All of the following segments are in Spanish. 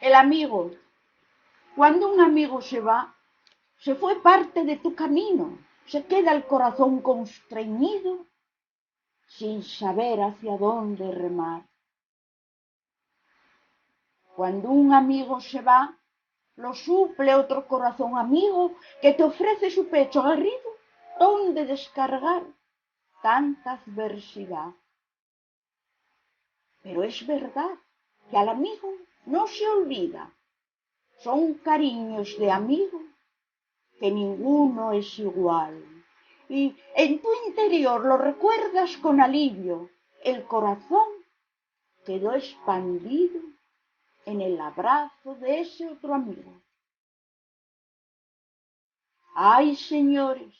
El amigo. Cuando un amigo se va, se fue parte de tu camino, se queda el corazón constreñido sin saber hacia dónde remar. Cuando un amigo se va, lo suple otro corazón amigo que te ofrece su pecho aguerrido donde descargar tanta adversidad. Pero es verdad que al amigo no se olvida, son cariños de amigo que ninguno es igual. Y en tu interior lo recuerdas con alivio, el corazón quedó expandido en el abrazo de ese otro amigo. Ay, señores,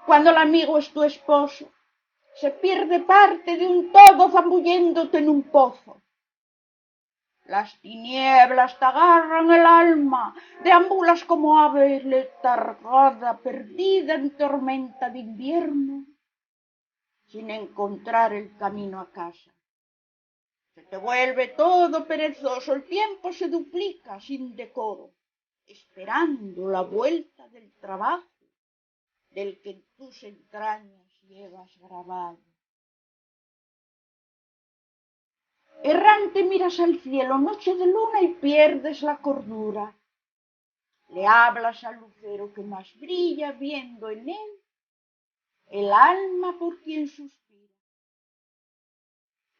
cuando el amigo es tu esposo, se pierde parte de un todo zambulléndote en un pozo. Las tinieblas te agarran el alma, deambulas como ave letargada, perdida en tormenta de invierno, sin encontrar el camino a casa. Se te vuelve todo perezoso, el tiempo se duplica sin decoro, esperando la vuelta del trabajo del que en tus entrañas llevas grabado. Errante miras al cielo, noche de luna, y pierdes la cordura. Le hablas al lucero que más brilla, viendo en él el alma por quien suspira.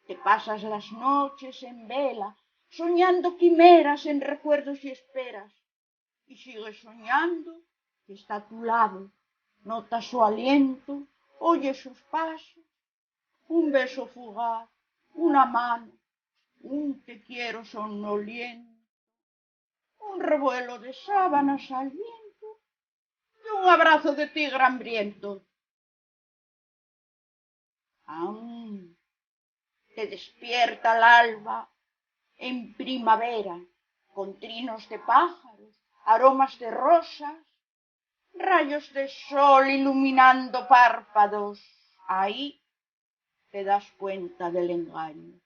Te pasas las noches en vela, soñando quimeras en recuerdos y esperas, y sigues soñando que está a tu lado, notas su aliento, oyes sus pasos, un beso fugaz, una mano, un te quiero somnoliento, un revuelo de sábanas al viento y un abrazo de tigre hambriento. Aún te despierta el alba en primavera, con trinos de pájaros, aromas de rosas, rayos de sol iluminando párpados. Ahí te das cuenta del engaño.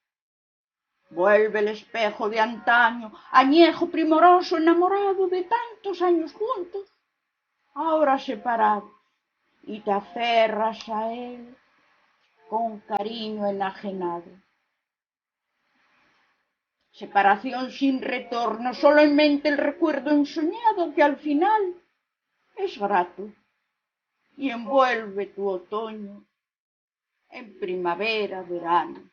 Vuelve el espejo de antaño, añejo primoroso, enamorado de tantos años juntos, ahora separados, y te aferras a él con cariño enajenado. Separación sin retorno, solo en mente el recuerdo ensoñado que al final es grato y envuelve tu otoño en primavera, verano.